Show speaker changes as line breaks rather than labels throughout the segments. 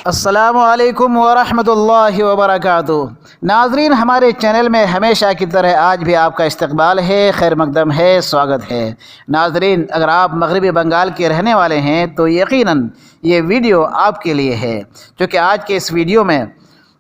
السلام علیکم ورحمۃ اللہ وبرکاتہ۔ ناظرین، ہمارے چینل میں ہمیشہ کی طرح آج بھی آپ کا استقبال ہے، خیر مقدم ہے، سواگت ہے۔ ناظرین، اگر آپ مغربی بنگال کے رہنے والے ہیں تو یقیناً یہ ویڈیو آپ کے لیے ہے، کیونکہ آج کے اس ویڈیو میں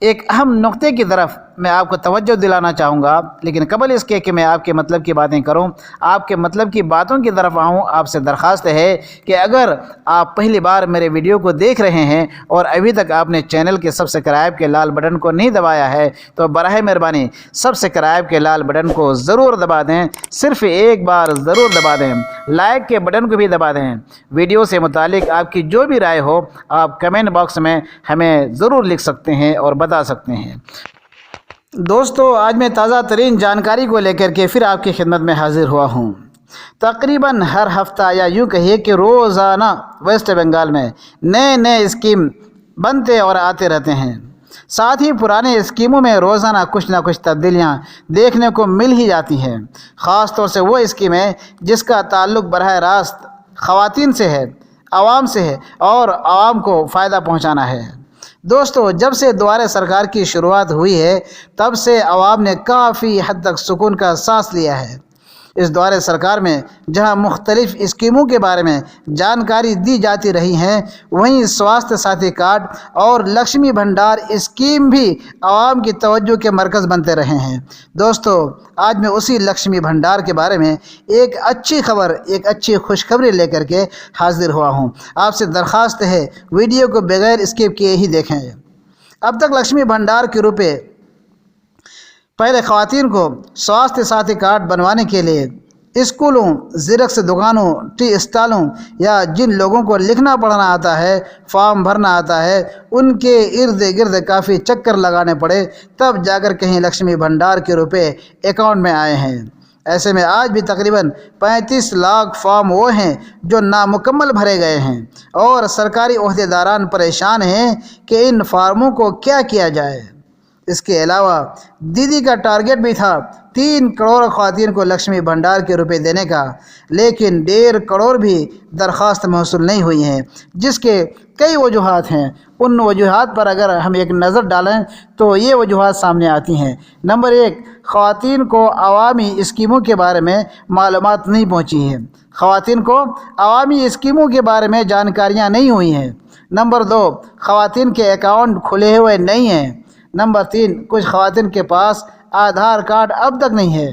ایک اہم نقطے کی طرف میں آپ کو توجہ دلانا چاہوں گا، لیکن قبل اس کے کہ میں آپ کے مطلب کی باتیں کروں، آپ کے مطلب کی باتوں کی طرف آؤں، آپ سے درخواست ہے کہ اگر آپ پہلی بار میرے ویڈیو کو دیکھ رہے ہیں اور ابھی تک آپ نے چینل کے سبسکرائب کے لال بٹن کو نہیں دبایا ہے تو براہ مہربانی سبسکرائب کے لال بٹن کو ضرور دبا دیں، صرف ایک بار ضرور دبا دیں، لائک کے بٹن کو بھی دبا دیں۔ ویڈیو سے متعلق آپ کی جو بھی رائے ہو آپ کمنٹ باکس میں ہمیں ضرور لکھ سکتے ہیں اور بتا سکتے ہیں۔ دوستو، آج میں تازہ ترین جانکاری کو لے کر کے پھر آپ کی خدمت میں حاضر ہوا ہوں۔ تقریباً ہر ہفتہ یا یوں کہیے کہ روزانہ ویسٹ بنگال میں نئے اسکیم بنتے اور آتے رہتے ہیں، ساتھ ہی پرانے اسکیموں میں روزانہ کچھ نہ کچھ تبدیلیاں دیکھنے کو مل ہی جاتی ہیں۔ خاص طور سے وہ اسکیمیں جس کا تعلق براہ راست خواتین سے ہے، عوام سے ہے اور عوام کو فائدہ پہنچانا ہے۔ دوستو، جب سے دوبارہ سرکار کی شروعات ہوئی ہے تب سے عوام نے کافی حد تک سکون کا سانس لیا ہے۔ اس دورِ سرکار میں جہاں مختلف اسکیموں کے بارے میں جانکاری دی جاتی رہی ہیں، وہیں سواستھ ساتھی کارڈ اور لکشمی بھنڈار اسکیم بھی عوام کی توجہ کے مرکز بنتے رہے ہیں۔ دوستو، آج میں اسی لکشمی بھنڈار کے بارے میں ایک اچھی خوشخبری لے کر کے حاضر ہوا ہوں۔ آپ سے درخواست ہے ویڈیو کو بغیر اسکپ کیے ہی دیکھیں۔ اب تک لکشمی بھنڈار کے روپے پہلے خواتین کو سواستھ ساتھی کارڈ بنوانے کے لیے اسکولوں، زیرکس دکانوں، ٹی اسٹالوں یا جن لوگوں کو لکھنا پڑھنا آتا ہے، فارم بھرنا آتا ہے، ان کے ارد گرد کافی چکر لگانے پڑے، تب جا کر کہیں لکشمی بھنڈار کے روپے اکاؤنٹ میں آئے ہیں۔ ایسے میں آج بھی تقریباً 35 لاکھ فارم وہ ہیں جو نامکمل بھرے گئے ہیں اور سرکاری عہدیداران پریشان ہیں کہ ان فارموں کو کیا کیا جائے۔ اس کے علاوہ دیدی کا ٹارگٹ بھی تھا 3 کروڑ خواتین کو لکشمی بھنڈار کے روپے دینے کا، لیکن 1.5 کروڑ بھی درخواست موصول نہیں ہوئی ہیں، جس کے کئی وجوہات ہیں۔ ان وجوہات پر اگر ہم ایک نظر ڈالیں تو یہ وجوہات سامنے آتی ہیں۔ نمبر 1، خواتین کو عوامی اسکیموں کے بارے میں معلومات نہیں پہنچی ہیں۔ خواتین کو عوامی اسکیموں کے بارے میں جانکاریاں نہیں ہوئی ہیں۔ نمبر 2، خواتین کے اکاؤنٹ کھلے ہوئے نہیں ہیں۔ نمبر 3، کچھ خواتین کے پاس آدھار کارڈ اب تک نہیں ہے۔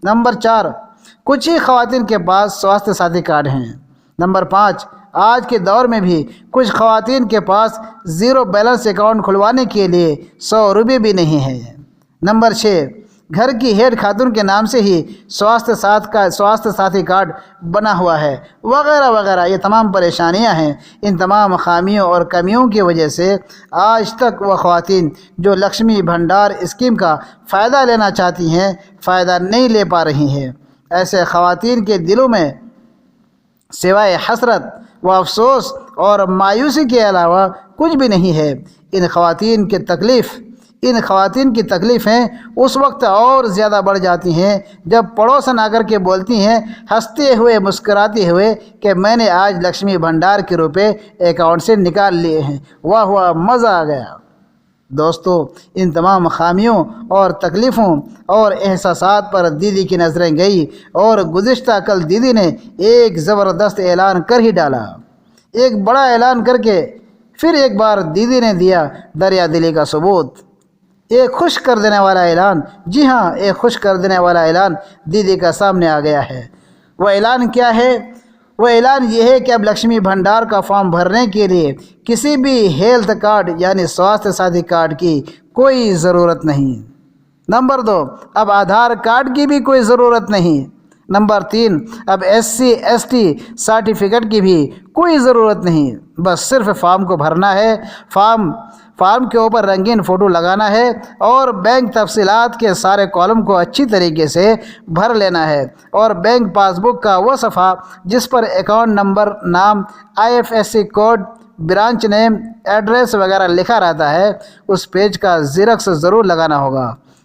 نمبر 4، کچھ ہی خواتین کے پاس سواستھ ساتھی کارڈ ہیں۔ نمبر 5، آج کے دور میں بھی کچھ خواتین کے پاس زیرو بیلنس اکاؤنٹ کھلوانے کے لیے 100 روپے بھی نہیں ہیں۔ نمبر 6، گھر کی ہیڈ خاتون کے نام سے ہی سواستھ ساتھی کارڈ بنا ہوا ہے، وغیرہ وغیرہ۔ یہ تمام پریشانیاں ہیں۔ ان تمام خامیوں اور کمیوں کی وجہ سے آج تک وہ خواتین جو لکشمی بھنڈار اسکیم کا فائدہ لینا چاہتی ہیں، فائدہ نہیں لے پا رہی ہیں۔ ایسے خواتین کے دلوں میں سوائے حسرت و افسوس اور مایوسی کے علاوہ کچھ بھی نہیں ہے۔ ان خواتین کی تکلیفیں اس وقت اور زیادہ بڑھ جاتی ہیں جب پڑوسن آ کر کے بولتی ہیں ہنستے ہوئے، مسکراتے ہوئے کہ میں نے آج لکشمی بھنڈار کے روپے اکاؤنٹ سے نکال لیے ہیں، واہ واہ، مزہ آ گیا۔ دوستو، ان تمام خامیوں اور تکلیفوں اور احساسات پر دیدی کی نظریں گئی اور گزشتہ کل دیدی نے ایک زبردست اعلان کر ہی ڈالا۔ ایک بڑا اعلان کر کے پھر ایک بار دیدی نے دیا دریا دلی کا ثبوت۔ ایک خوش کر دینے والا اعلان، جی ہاں، ایک خوش کر دینے والا اعلان دیدی کا سامنے آ گیا ہے۔ وہ اعلان کیا ہے؟ وہ اعلان یہ ہے کہ اب لکشمی بھنڈار کا فارم بھرنے کے لیے کسی بھی ہیلتھ کارڈ یعنی سواستھ ساتھی کارڈ کی کوئی ضرورت نہیں۔ نمبر 2، اب آدھار کارڈ کی بھی کوئی ضرورت نہیں۔ نمبر 3، اب SC/ST سرٹیفکیٹ کی بھی کوئی ضرورت نہیں، بس صرف فارم کو بھرنا ہے۔ فارم کے اوپر رنگین فوٹو لگانا ہے اور بینک تفصیلات کے سارے کالم کو اچھی طریقے سے بھر لینا ہے، اور بینک پاس بک کا وہ صفحہ جس پر اکاؤنٹ نمبر، نام، IFSC کوڈ، برانچ نیم، ایڈریس وغیرہ لکھا رہتا ہے، اس پیج کا زیرکس ضرور لگانا ہوگا۔